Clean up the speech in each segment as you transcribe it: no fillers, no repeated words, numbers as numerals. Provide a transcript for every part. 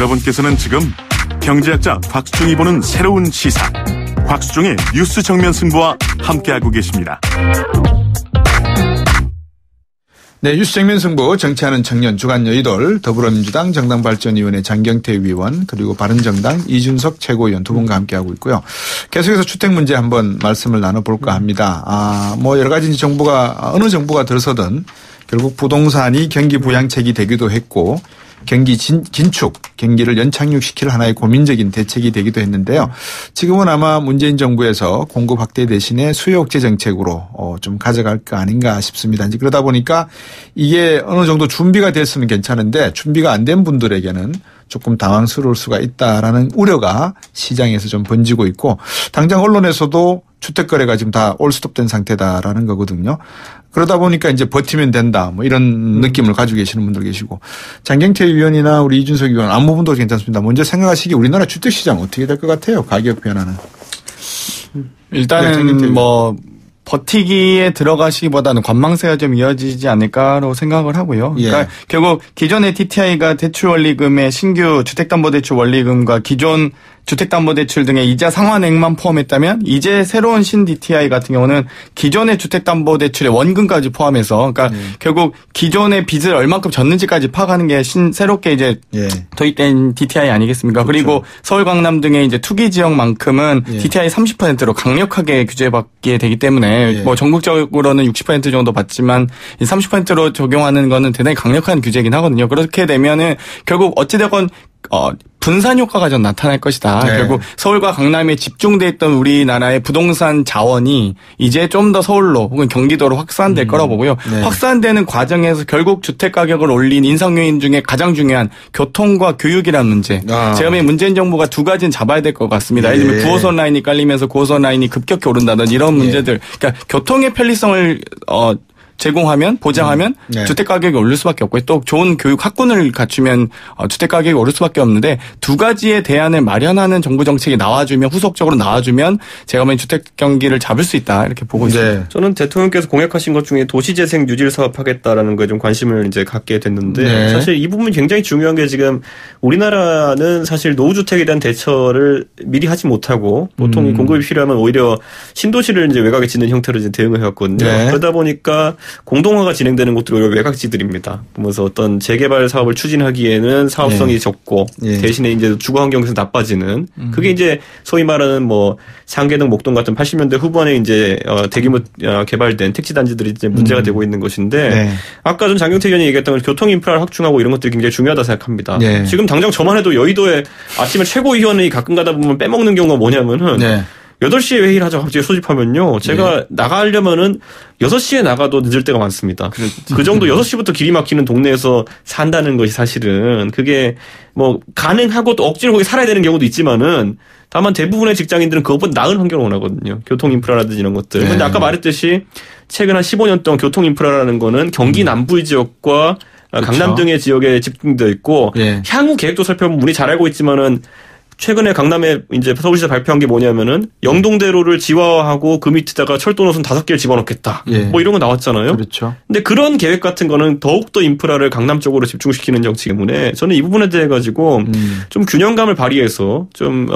여러분께서는 지금 경제학자 곽수중이 보는 새로운 시사 곽수중의 뉴스 정면 승부와 함께하고 계십니다. 네, 뉴스 정면 승부 정치하는 청년 주간 여의돌 더불어민주당 정당발전위원회 장경태 위원 그리고 바른정당 이준석 최고위원 두 분과 함께하고 있고요. 계속해서 주택 문제 한번 말씀을 나눠볼까 합니다. 뭐 여러 가지 정부가 어느 정부가 들어서든 결국 부동산이 경기 부양책이 되기도 했고 경기 긴축, 경기를 연착륙시킬 하나의 고민적인 대책이 되기도 했는데요. 지금은 아마 문재인 정부에서 공급 확대 대신에 수요 억제 정책으로 좀 가져갈 거 아닌가 싶습니다. 이제 그러다 보니까 이게 어느 정도 준비가 됐으면 괜찮은데 준비가 안 된 분들에게는 조금 당황스러울 수가 있다라는 우려가 시장에서 좀 번지고 있고 당장 언론에서도 주택 거래가 지금 다 올스톱된 상태다라는 거거든요. 그러다 보니까 이제 버티면 된다 뭐 이런 느낌을 가지고 계시는 분들 계시고 장경태 위원이나 우리 이준석 위원 아무 부분도 괜찮습니다. 먼저 생각하시기 우리나라 주택 시장 어떻게 될 것 같아요? 가격 변화는. 일단은 네, 뭐 버티기에 들어가시기보다는 관망세가 좀 이어지지 않을까로 생각을 하고요. 그러니까 예. 결국 기존의 TTI가 대출원리금의 신규 주택담보대출 원리금과 기존 주택담보대출 등의 이자 상환액만 포함했다면 이제 새로운 신 DTI 같은 경우는 기존의 주택담보대출의 원금까지 포함해서 그러니까 결국 기존의 빚을 얼만큼 졌는지까지 파악하는 게 새롭게 이제 도입된 DTI 아니겠습니까? 그렇죠. 그리고 서울 강남 등의 이제 투기 지역만큼은 DTI 30%로 강력하게 규제받게 되기 때문에 뭐 전국적으로는 60% 정도 받지만 30%로 적용하는 거는 대단히 강력한 규제이긴 하거든요. 그렇게 되면은 결국 어찌되건 분산 효과가 좀 나타날 것이다. 네. 결국 서울과 강남에 집중돼 있던 우리나라의 부동산 자원이 이제 좀 더 서울로 혹은 경기도로 확산될 거라고 보고요. 네. 확산되는 과정에서 결국 주택 가격을 올린 인상 요인 중에 가장 중요한 교통과 교육이라는 문제. 제가 보기엔 문재인 정부가 두 가지는 잡아야 될 것 같습니다. 예를 들면 9호선 라인이 깔리면서 9호선 라인이 급격히 오른다든지 이런 문제들. 그러니까 교통의 편리성을 제공하면 보장하면 주택 가격이 오를 수밖에 없고 또 좋은 교육 학군을 갖추면 주택 가격이 오를 수밖에 없는데 두 가지의 대안을 마련하는 정부 정책이 나와주면 후속적으로 나와주면 제가 보면 주택 경기를 잡을 수 있다 이렇게 보고 있습니다. 저는 대통령께서 공약하신 것 중에 도시재생 뉴딜 사업 하겠다라는 거에 좀 관심을 이제 갖게 됐는데 사실 이 부분이 굉장히 중요한 게 지금 우리나라는 사실 노후주택에 대한 대처를 미리 하지 못하고 보통 공급이 필요하면 오히려 신도시를 이제 외곽에 짓는 형태로 이제 대응을 해왔거든요. 그러다 보니까 공동화가 진행되는 곳들이 오히려 외곽지들입니다. 보면서 어떤 재개발 사업을 추진하기에는 사업성이 적고 대신에 이제 주거 환경에서 나빠지는 그게 이제 소위 말하는 뭐 상계동, 목동 같은 80년대 후반에 이제 대규모 개발된 택지 단지들이 이제 문제가 되고 있는 것인데 아까 전 장경태 의원이 얘기했던 교통 인프라를 확충하고 이런 것들이 굉장히 중요하다 생각합니다. 지금 당장 저만 해도 여의도에 아침에 최고위원이 가끔 가다 보면 빼먹는 경우가 뭐냐면은 8시에 회의를 하자고 갑자기 소집하면요. 제가 나가려면은 6시에 나가도 늦을 때가 많습니다. 그 정도 6시부터 길이 막히는 동네에서 산다는 것이 사실은 그게 뭐 가능하고 또 억지로 거기 살아야 되는 경우도 있지만은 다만 대부분의 직장인들은 그것보다 나은 환경을 원하거든요. 교통 인프라라든지 이런 것들. 그런데 아까 말했듯이 최근 한 15년 동안 교통 인프라라는 거는 경기 남부의 지역과 강남 등의 지역에 집중되어 있고 향후 계획도 살펴보면 우리 잘 알고 있지만은 최근에 강남에 이제 서울시에서 발표한 게 뭐냐면은 영동대로를 지화하고 그 밑에다가 철도 노선 5개를 집어넣겠다. 뭐 이런 거 나왔잖아요. 그렇죠. 근데 그런 계획 같은 거는 더욱더 인프라를 강남 쪽으로 집중시키는 정치 때문에 저는 이 부분에 대해 가지고 좀 균형감을 발휘해서 좀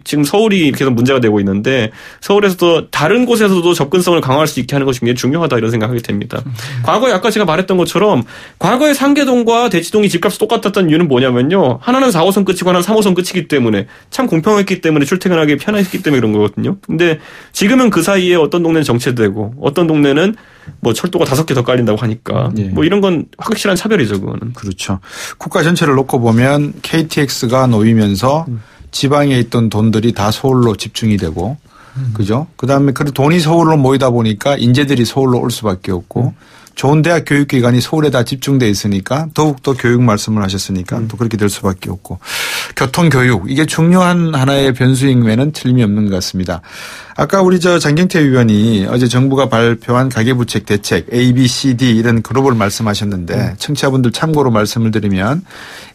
지금 서울이 계속 문제가 되고 있는데 서울에서도 다른 곳에서도 접근성을 강화할 수 있게 하는 것이 굉장히 중요하다 이런 생각하게 됩니다. 과거에 아까 제가 말했던 것처럼 과거에 상계동과 대치동이 집값이 똑같았던 이유는 뭐냐면요. 하나는 4호선 끝이고 하나는 3호선 끝이기 때문에 참 공평했기 때문에 출퇴근하기 편했기 때문에 그런 거거든요. 근데 지금은 그 사이에 어떤 동네는 정체되고 어떤 동네는 뭐 철도가 5개 더 깔린다고 하니까 뭐 이런 건 확실한 차별이죠, 그거는. 그렇죠. 국가 전체를 놓고 보면 KTX가 놓이면서 지방에 있던 돈들이 다 서울로 집중이 되고 그죠? 그다음에 그 돈이 서울로 모이다 보니까 인재들이 서울로 올 수밖에 없고 좋은 대학 교육기관이 서울에 다 집중돼 있으니까 더욱더 교육 말씀을 하셨으니까 또 그렇게 될 수밖에 없고 교통교육 이게 중요한 하나의 변수인 외에는 틀림이 없는 것 같습니다. 아까 우리 장경태 의원이 어제 정부가 발표한 가계부채 대책 A, B, C, D 이런 그룹을 말씀하셨는데 청취자분들 참고로 말씀을 드리면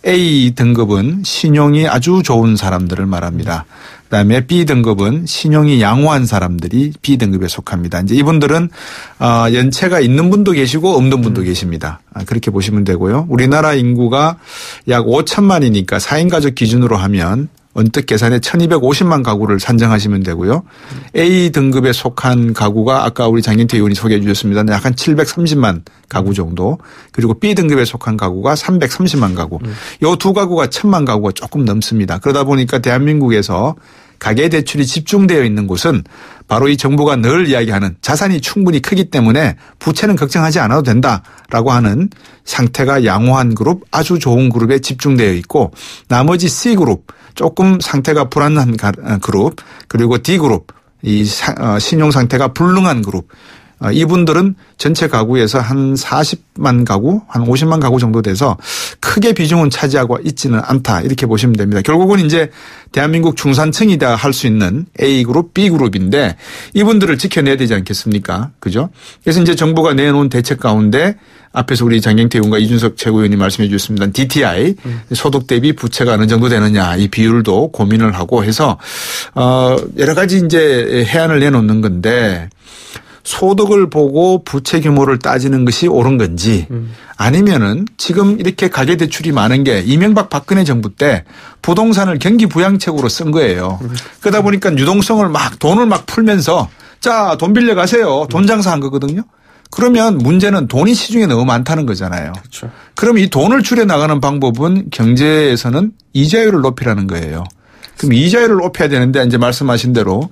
A 등급은 신용이 아주 좋은 사람들을 말합니다. 그다음에 B 등급은 신용이 양호한 사람들이 B 등급에 속합니다. 이제 이분들은 연체가 있는 분도 계시고 없는 분도 계십니다. 그렇게 보시면 되고요. 우리나라 인구가 약 5천만이니까 4인 가족 기준으로 하면 언뜻 계산에 1250만 가구를 산정하시면 되고요. A 등급에 속한 가구가 아까 우리 장경태 의원이 소개해 주셨습니다. 약 한 730만 가구 정도. 그리고 B 등급에 속한 가구가 330만 가구. 이 두 가구가 1000만 가구가 조금 넘습니다. 그러다 보니까 대한민국에서 가계대출이 집중되어 있는 곳은 바로 이 정부가 늘 이야기하는 자산이 충분히 크기 때문에 부채는 걱정하지 않아도 된다라고 하는 상태가 양호한 그룹, 아주 좋은 그룹에 집중되어 있고 나머지 C그룹, 조금 상태가 불안한 그룹, 그리고 D그룹, 이 신용 상태가 불능한 그룹, 이분들은 전체 가구에서 한 40만 가구, 한 50만 가구 정도 돼서 크게 비중은 차지하고 있지는 않다. 이렇게 보시면 됩니다. 결국은 이제 대한민국 중산층이다 할 수 있는 A그룹, B그룹인데 이분들을 지켜내야 되지 않겠습니까? 그죠? 그래서 이제 정부가 내놓은 대책 가운데 앞에서 우리 장경태 의원과 이준석 최고위원이 말씀해 주셨습니다. DTI, 소득 대비 부채가 어느 정도 되느냐 이 비율도 고민을 하고 해서 여러 가지 이제 해안을 내놓는 건데 소득을 보고 부채 규모를 따지는 것이 옳은 건지 아니면은 지금 이렇게 가계대출이 많은 게 이명박 박근혜 정부 때 부동산을 경기부양책으로 쓴 거예요. 그러다 보니까 유동성을 돈을 풀면서 자, 돈 빌려 가세요. 돈 장사한 거거든요. 그러면 문제는 돈이 시중에 너무 많다는 거잖아요. 그렇죠. 그럼 이 돈을 줄여나가는 방법은 경제에서는 이자율을 높이라는 거예요. 그럼 이자율을 높여야 되는데 이제 말씀하신 대로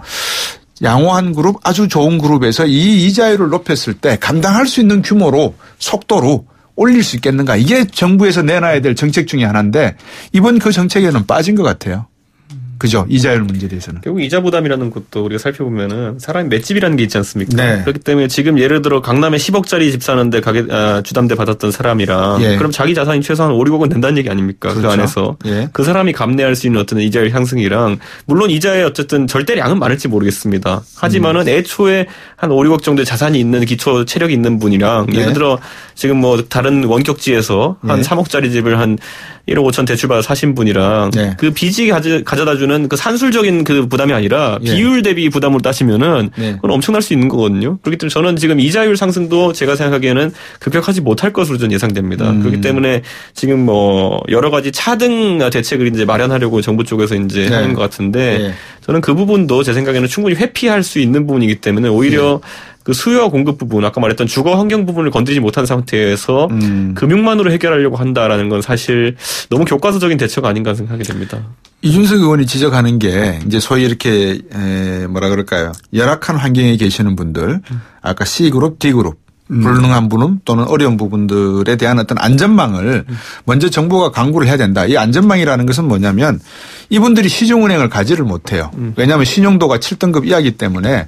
양호한 그룹, 아주 좋은 그룹에서 이 이자율을 높였을 때 감당할 수 있는 규모로 속도로 올릴 수 있겠는가. 이게 정부에서 내놔야 될 정책 중에 하나인데 이번 그 정책에는 빠진 것 같아요. 그죠? 이자율 문제에 대해서는. 결국 이자 부담이라는 것도 우리가 살펴보면은 사람이 맷집이라는 게 있지 않습니까? 네. 그렇기 때문에 지금 예를 들어 강남에 10억짜리 집 사는데 주담대 받았던 사람이랑 예. 그럼 자기 자산이 최소한 5, 6억은 된다는 얘기 아닙니까? 그렇죠. 그 안에서. 예. 그 사람이 감내할 수 있는 어떤 이자율 향상이랑 물론 이자의 어쨌든 절대량은 많을지 모르겠습니다. 하지만은 애초에 한 5, 6억 정도의 자산이 있는 기초 체력이 있는 분이랑 예. 예를 들어 지금 뭐 다른 원격지에서 한 예. 3억짜리 집을 한 1억 5천 대출받아 사신 분이랑 예. 그 빚이 가져다주는 그 산술적인 그 부담이 아니라 예. 비율 대비 부담으로 따지면은 네. 그건 엄청날 수 있는 거거든요. 그렇기 때문에 저는 지금 이자율 상승도 제가 생각하기에는 급격하지 못할 것으로 좀 예상됩니다. 그렇기 때문에 지금 뭐 여러 가지 차등 대책을 이제 마련하려고 정부 쪽에서 이제 네. 하는 것 같은데 네. 저는 그 부분도 제 생각에는 충분히 회피할 수 있는 부분이기 때문에 오히려 그 수요와 공급 부분, 아까 말했던 주거 환경 부분을 건드리지 못한 상태에서 금융만으로 해결하려고 한다라는 건 사실 너무 교과서적인 대처가 아닌가 생각이 됩니다. 이준석 의원이 지적하는 게 이제 소위 이렇게 뭐라 그럴까요? 열악한 환경에 계시는 분들, 아까 C그룹, D그룹, 불능한 부분 또는 어려운 부분들에 대한 어떤 안전망을 먼저 정부가 강구를 해야 된다. 이 안전망이라는 것은 뭐냐면 이분들이 시중은행을 가지를 못해요. 왜냐하면 신용도가 7등급 이하이기 때문에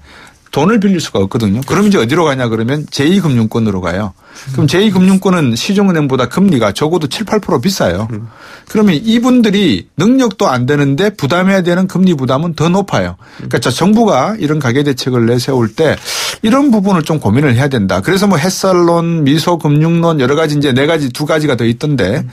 돈을 빌릴 수가 없거든요. 그럼 이제 어디로 가냐 그러면 제2금융권으로 가요. 그럼 제2금융권은 시중은행보다 금리가 적어도 7, 8% 비싸요. 그러면 이분들이 능력도 안 되는데 부담해야 되는 금리 부담은 더 높아요. 그러니까 정부가 이런 가계대책을 내세울 때 이런 부분을 좀 고민을 해야 된다. 그래서 뭐 햇살론, 미소금융론 여러 가지 이제 4가지, 2가지가 더 있던데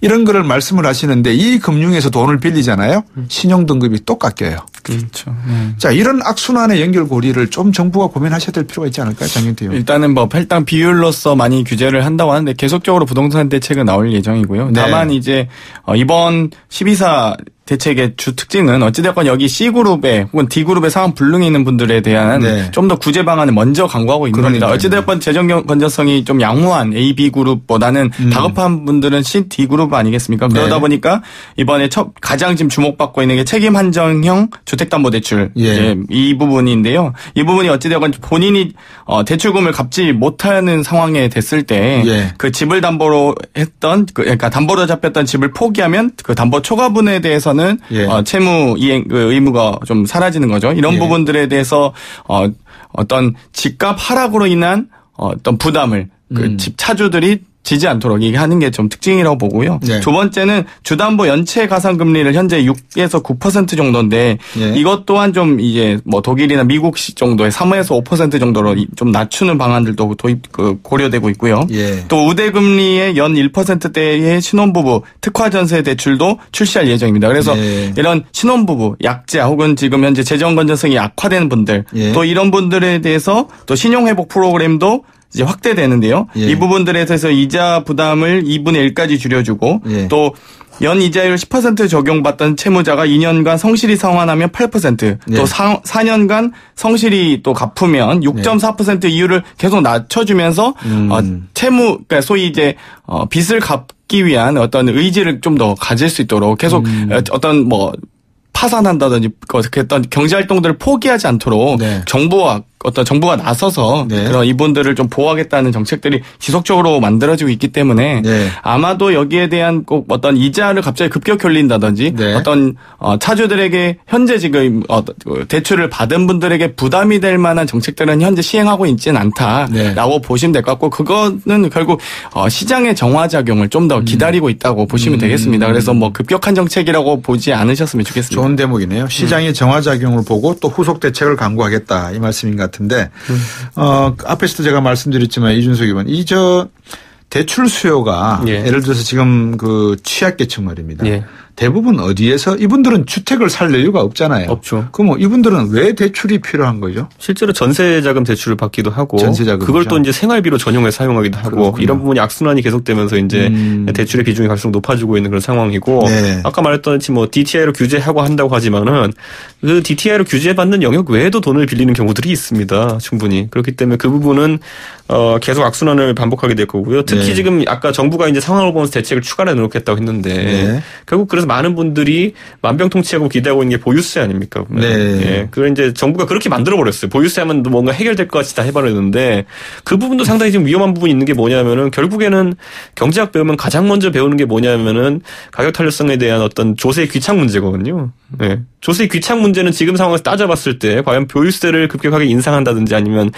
이런 거를 말씀을 하시는데 이 금융에서 돈을 빌리잖아요. 신용등급이 또 깎여요. 그렇죠. 자, 이런 악순환의 연결고리를 좀 정부가 고민하셔야 될 필요가 있지 않을까요? 장경태 의원. 일단은 뭐 할당 비율로서 많이 규제를 한다고 하는데 계속적으로 부동산 대책은 나올 예정이고요. 네. 다만 이제 이번 12사 대책의 주 특징은 어찌됐건 여기 C그룹에 혹은 D그룹에 상환 불능이 있는 분들에 대한 네. 좀 더 구제 방안을 먼저 강구하고 있는 겁니다. 어찌됐건 재정 건전성이 좀 양호한 A, B그룹보다는 다급한 분들은 C, D그룹 아니겠습니까? 그러다 네. 보니까 이번에 가장 지금 주목받고 있는 게 책임 한정형 주택담보대출 예. 이 부분인데요. 이 부분이 어찌되건 본인이 대출금을 갚지 못하는 상황에 됐을 때 그 예. 집을 담보로 했던 그러니까 담보로 잡혔던 집을 포기하면 그 담보 초과분에 대해서는 예. 채무 이행 의무가 좀 사라지는 거죠. 이런 예. 부분들에 대해서 어떤 집값 하락으로 인한 어떤 부담을 그 집 차주들이 지지 않도록 이게 하는 게 좀 특징이라고 보고요. 네. 두 번째는 주담보 연체 가산금리를 현재 6에서 9% 정도인데 네. 이것 또한 좀 이제 뭐 독일이나 미국 정도의 3에서 5% 정도로 좀 낮추는 방안들도 도입 고려되고 있고요. 예. 또 우대금리의 연 1%대의 신혼부부 특화전세 대출도 출시할 예정입니다. 그래서 네. 이런 신혼부부, 약자 혹은 지금 현재 재정 건전성이 악화된 분들 예. 또 이런 분들에 대해서 또 신용회복 프로그램도 이제 확대되는데요. 예. 이 부분들에 대해서 이자 부담을 2분의 1까지 줄여주고 예. 또 연 이자율 10% 적용받던 채무자가 2년간 성실히 상환하면 8%, 네. 또 4년간 성실히 또 갚으면 6.4% 이율을 계속 낮춰주면서 채무, 그러니까 소위 이제 빚을 갚기 위한 어떤 의지를 좀 더 가질 수 있도록 계속 어떤 뭐 파산한다든지 어떤 경제 활동들을 포기하지 않도록 네. 정부가 나서서 네. 그런 이분들을 좀 보호하겠다는 정책들이 지속적으로 만들어지고 있기 때문에 네. 아마도 여기에 대한 꼭 어떤 이자를 갑자기 급격히 올린다든지 네. 어떤 차주들에게 현재 지금 대출을 받은 분들에게 부담이 될 만한 정책들은 현재 시행하고 있지는 않다라고 네. 보시면 될 것 같고 그거는 결국 시장의 정화작용을 좀 더 기다리고 있다고 보시면 되겠습니다. 그래서 뭐 급격한 정책이라고 보지 않으셨으면 좋겠습니다. 좋은 대목이네요. 시장의 정화작용을 보고 또 후속 대책을 강구하겠다 이 말씀인 것 같은데 앞에서도 제가 말씀드렸지만 이준석 의원 대출 수요가 예. 예를 들어서 지금 그 취약계층 말입니다. 예. 대부분 어디에서 이분들은 주택을 살 여유가 없잖아요. 없죠. 그럼 이분들은 왜 대출이 필요한 거죠? 실제로 전세자금 대출을 받기도 하고 전세자금이죠. 그걸 또 이제 생활비로 전용해 사용하기도 하고 그렇군요. 이런 부분이 악순환이 계속되면서 이제 대출의 비중이 갈수록 높아지고 있는 그런 상황이고 네. 아까 말했던 뭐 DTI로 규제하고 한다고 하지만은 그 DTI로 규제받는 영역 외에도 돈을 빌리는 경우들이 있습니다. 충분히. 그렇기 때문에 그 부분은 계속 악순환을 반복하게 될 거고요. 특히 네. 지금 아까 정부가 이제 상황을 보면서 대책을 추가로 내놓겠다고 했는데 네. 결국 그래서 많은 분들이 만병통치하고 기대하고 있는 게 보유세 아닙니까? 보면. 네. 예. 그걸 이제 정부가 그렇게 만들어버렸어요. 보유세 하면 뭔가 해결될 것 같이 다 해버렸는데 그 부분도 상당히 좀 위험한 부분이 있는 게 뭐냐면은 결국에는 경제학 배우면 가장 먼저 배우는 게 뭐냐면은 가격 탄력성에 대한 어떤 조세의 귀착 문제거든요. 예. 조세의 귀착 문제는 지금 상황에서 따져봤을 때 과연 보유세를 급격하게 인상한다든지 아니면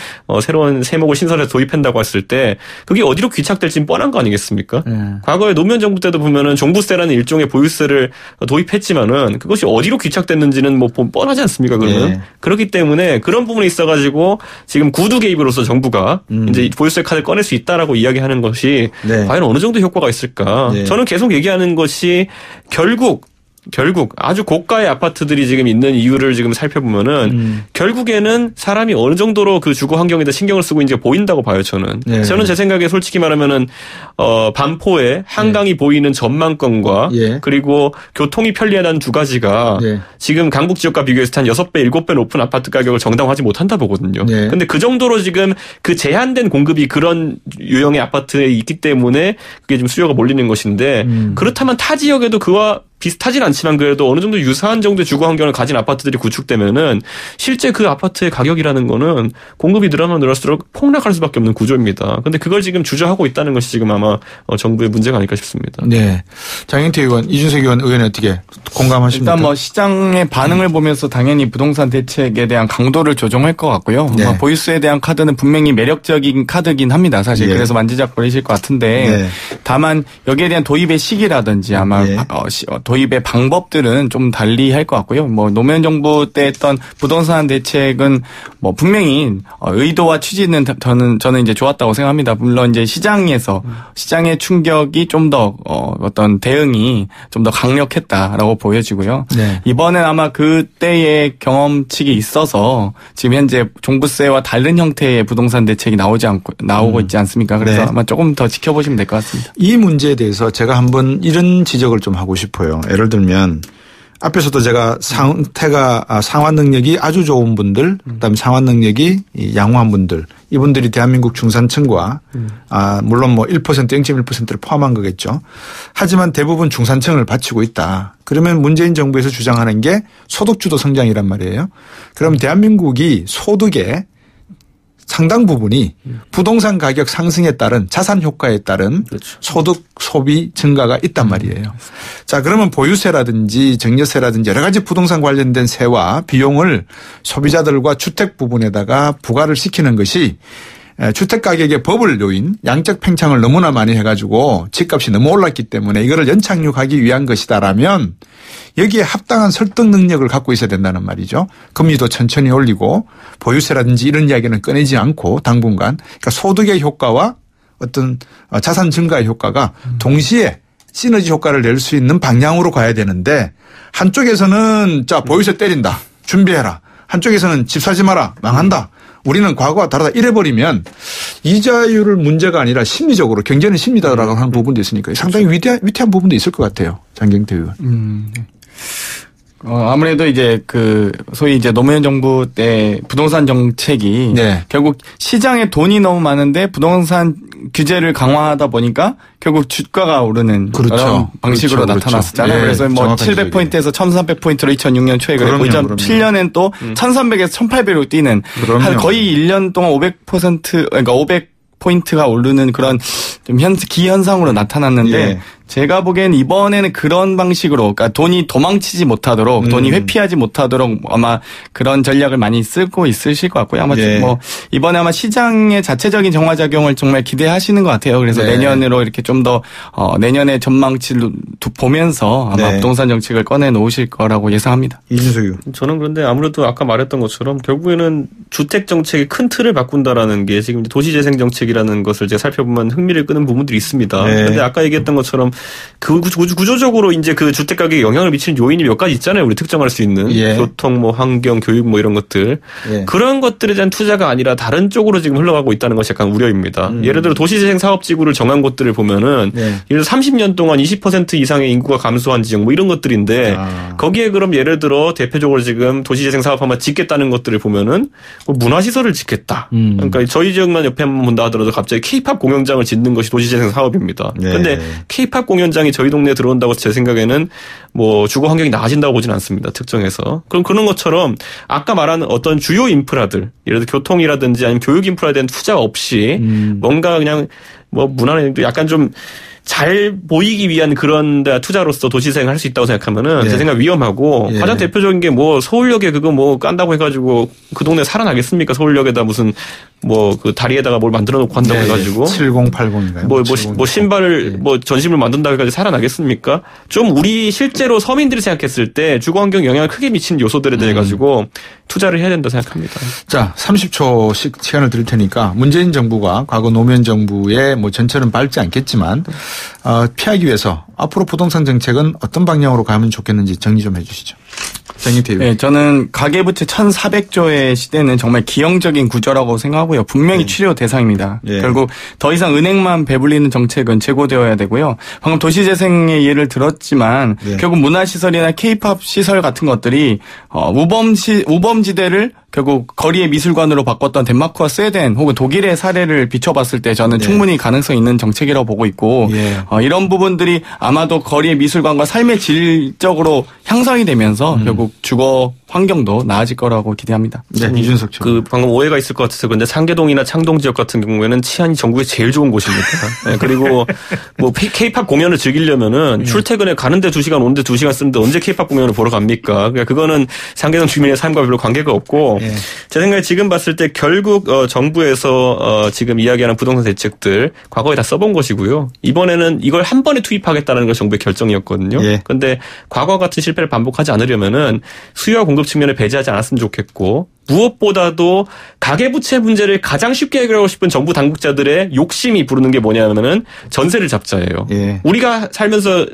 새로운 세목을 신설해서 도입한다고 했을 때 그게 어디로 귀착될지는 뻔한 거 아니겠습니까? 과거에 노무현 정부 때도 보면은 종부세라는 일종의 보유세를 도입했지만은 그것이 어디로 귀착됐는지는 뭐 뻔하지 않습니까? 그러면 네. 그렇기 때문에 그런 부분에 있어가지고 지금 구두 개입으로서 정부가 이제 보유세 카드를 꺼낼 수 있다라고 이야기하는 것이 네. 과연 어느 정도 효과가 있을까? 네. 저는 계속 얘기하는 것이 결국 아주 고가의 아파트들이 지금 있는 이유를 지금 살펴보면은 결국에는 사람이 어느 정도로 그 주거 환경에 대해 신경을 쓰고 있는지가 보인다고 봐요, 저는. 네. 저는 제 생각에 솔직히 말하면은 반포에 한강이 보이는 전망권과 예. 그리고 교통이 편리하다는 두 가지가 예. 지금 강북 지역과 비교해서 한 6배, 7배 높은 아파트 가격을 정당화하지 못한다 보거든요. 네. 근데 그 정도로 지금 그 제한된 공급이 그런 유형의 아파트에 있기 때문에 그게 좀 수요가 몰리는 것인데 그렇다면 타 지역에도 그와 비슷하진 않지만 그래도 어느 정도 유사한 정도의 주거 환경을 가진 아파트들이 구축되면은 실제 그 아파트의 가격이라는 거는 공급이 늘어나면 늘어날수록 폭락할 수밖에 없는 구조입니다. 근데 그걸 지금 주저하고 있다는 것이 지금 아마 정부의 문제가 아닐까 싶습니다. 네. 장영태 의원, 이준석 의원은 어떻게 공감하십니까? 일단 뭐 시장의 반응을 보면서 당연히 부동산 대책에 대한 강도를 조정할 것 같고요. 네. 보유세에 대한 카드는 분명히 매력적인 카드긴 합니다. 사실 예. 그래서 만지작거리실 것 같은데 네. 다만 여기에 대한 도입의 시기라든지 아마 네. 도입의 방법들은 좀 달리 할 것 같고요. 뭐 노무현 정부 때 했던 부동산 대책은 뭐 분명히 의도와 취지는 저는 이제 좋았다고 생각합니다. 물론 이제 시장의 충격이 좀 더 어떤 대응이 좀 더 강력했다라고 보여지고요. 네. 이번엔 아마 그때의 경험치가 있어서 지금 현재 종부세와 다른 형태의 부동산 대책이 나오고 있지 않습니까? 그래서 네. 아마 조금 더 지켜보시면 될 것 같습니다. 이 문제에 대해서 제가 한번 이런 지적을 좀 하고 싶어요. 예를 들면 앞에서도 제가 상환 능력이 아주 좋은 분들, 그다음에 상환 능력이 양호한 분들, 이분들이 대한민국 중산층과 물론 뭐 1%, 0.1%를 포함한 거겠죠. 하지만 대부분 중산층을 바치고 있다. 그러면 문재인 정부에서 주장하는 게 소득주도 성장이란 말이에요. 그럼 대한민국이 소득의 상당 부분이 부동산 가격 상승에 따른 자산 효과에 따른 그렇죠. 소득 소비 증가가 있단 말이에요. 자, 그러면 보유세라든지 증여세라든지 여러 가지 부동산 관련된 세와 비용을 소비자들과 주택 부분에다가 부과를 시키는 것이 주택가격의 버블 요인, 양적 팽창을 너무나 많이 해가지고 집값이 너무 올랐기 때문에 이거를 연착륙하기 위한 것이다라면 여기에 합당한 설득 능력을 갖고 있어야 된다는 말이죠. 금리도 천천히 올리고 보유세라든지 이런 이야기는 꺼내지 않고 당분간 그러니까 소득의 효과와 어떤 자산 증가의 효과가 동시에 시너지 효과를 낼 수 있는 방향으로 가야 되는데 한쪽에서는 자 보유세 때린다. 준비해라. 한쪽에서는 집 사지 마라. 망한다. 우리는 과거와 다르다 이래버리면 이자율을 문제가 아니라 심리적으로 경제는 심리다라고 하는 부분도 있으니까 상당히 위태한 부분도 있을 것 같아요. 장경태 의원. 아무래도 이제 소위 이제 노무현 정부 때 부동산 정책이 네. 결국 시장에 돈이 너무 많은데 부동산 규제를 강화하다 보니까 결국 주가가 오르는 그런 방식으로 나타났었잖아요. 네. 그래서 뭐 700포인트에서 1300포인트로 2006년 초에 그랬고 2007년엔 또 1300에서 1800으로 뛰는 한 거의 1년 동안 500% 그러니까 500포인트가 오르는 그런 좀 기현상으로 나타났는데 예. 제가 보기엔 이번에는 그런 방식으로 그러니까 돈이 도망치지 못하도록 돈이 회피하지 못하도록 아마 그런 전략을 많이 쓰고 있으실 것 같고요. 아마 예. 뭐 이번에 아마 시장의 자체적인 정화작용을 정말 기대하시는 것 같아요. 그래서 네. 내년으로 이렇게 좀 더 내년의 전망치를 보면서 아마 네. 부동산 정책을 꺼내 놓으실 거라고 예상합니다. 이준석 의원. 저는 그런데 아무래도 아까 말했던 것처럼 결국에는 주택 정책의 큰 틀을 바꾼다라는 게 지금 도시재생 정책이라는 것을 제가 살펴보면 흥미를 끄는 부분들이 있습니다. 그런데 네. 아까 얘기했던 것처럼 구조적으로 이제 그 주택 가격에 영향을 미치는 요인이 몇 가지 있잖아요. 우리 특정할 수 있는 예. 교통, 뭐 환경, 교육 뭐 이런 것들 예. 그런 것들에 대한 투자가 아니라 다른 쪽으로 지금 흘러가고 있다는 것이 약간 우려입니다. 예를 들어 도시재생 사업지구를 정한 곳들을 보면은 예를 들어 30년 동안 20% 이상의 인구가 감소한 지역 뭐 이런 것들인데 거기에 그럼 예를 들어 대표적으로 지금 도시재생 사업 한번 짓겠다는 것들을 보면은 뭐 문화시설을 짓겠다. 그러니까 저희 지역만 옆에 한번 본다 하더라도 갑자기 K-팝 공연장을 짓는 것이 도시재생 사업입니다. 그런데 K-팝 공연장이 저희 동네에 들어온다고 제 생각에는 뭐 주거 환경이 나아진다고 보진 않습니다. 특정해서. 그럼 그런 것처럼 아까 말한 어떤 주요 인프라들 예를 들어 교통이라든지 아니면 교육 인프라에 대한 투자 없이 뭔가 그냥 뭐 문화는 약간 좀 잘 보이기 위한 그런 투자로서 도시재생을 할 수 있다고 생각하면은 제 생각 위험하고 가장 대표적인 게 뭐 서울역에 그거 뭐 깐다고 해가지고 그 동네 살아나겠습니까? 서울역에다 무슨 뭐 그 다리에다가 뭘 만들어 놓고 한다고 해가지고 7080인가요? 뭐 신발을 뭐 전심을 만든다고 해가지고 살아나겠습니까? 좀 우리 실제로 서민들이 생각했을 때 주거 환경 영향을 크게 미치는 요소들에 대해 가지고 투자를 해야 된다고 생각합니다. 자, 30초씩 시간을 드릴 테니까 문재인 정부가 과거 노무현 정부의 뭐 전철은 밟지 않겠지만 피하기 위해서 앞으로 부동산 정책은 어떤 방향으로 가면 좋겠는지 정리 좀 해 주시죠. 네, 저는 가계부채 1,400조의 시대는 정말 기형적인 구조라고 생각하고요. 분명히 치료 대상입니다. 결국 더 이상 은행만 배불리는 정책은 재고되어야 되고요. 방금 도시재생의 예를 들었지만 결국 문화시설이나 K-팝 시설 같은 것들이 우범지대를 결국 거리의 미술관으로 바꿨던 덴마크와 스웨덴 혹은 독일의 사례를 비춰봤을 때 저는 충분히 가능성 있는 정책이라고 보고 있고 이런 부분들이 아마도 거리의 미술관과 삶의 질적으로 향상이 되면서 결국 주거 환경도 나아질 거라고 기대합니다. 네, 이준석 씨. 방금 오해가 있을 것 같아서 근데 상계동이나 창동 지역 같은 경우에는 치안이 전국에 제일 좋은 곳입니다. 네, 그리고 뭐 K-팝 공연을 즐기려면은 출퇴근에 가는데 2시간 오는데 2시간 쓰는데 언제 K-팝 공연을 보러 갑니까? 그러니까 그거는 상계동 주민의 삶과 별로 관계가 없고 제 생각에 지금 봤을 때 결국 정부에서 지금 이야기하는 부동산 대책들 과거에 다 써본 것이고요. 이번에는 이걸 한 번에 투입하겠다는 걸 정부의 결정이었거든요. 그런데 과거 같은 실패를 반복하지 않으려면은 수요와 공급 측면을 배제하지 않았으면 좋겠고 무엇보다도 가계부채 문제를 가장 쉽게 해결하고 싶은 정부 당국자들의 욕심이 부르는 게 뭐냐면은 전세를 잡자예요. 우리가 살면서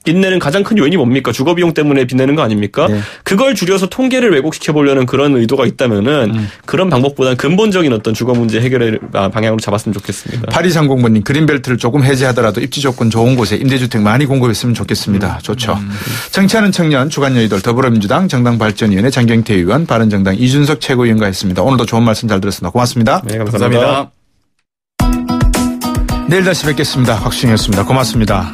빚내는 가장 큰 요인이 뭡니까? 주거비용 때문에 빚내는 거 아닙니까? 그걸 줄여서 통계를 왜곡시켜 보려는 그런 의도가 있다면은 그런 방법보다는 근본적인 어떤 주거 문제 해결의 방향으로 잡았으면 좋겠습니다. 8230번님 그린벨트를 조금 해제하더라도 입지 조건 좋은 곳에 임대주택 많이 공급했으면 좋겠습니다. 좋죠. 정치하는 청년 주간여의돌 더불어민주당 정당발전위원회 장경태 의원 바른정당 이준석 최고위원과 했습니다. 오늘도 좋은 말씀 잘 들었습니다. 고맙습니다. 네, 감사합니다. 내일 다시 뵙겠습니다. 박수영이었습니다. 고맙습니다.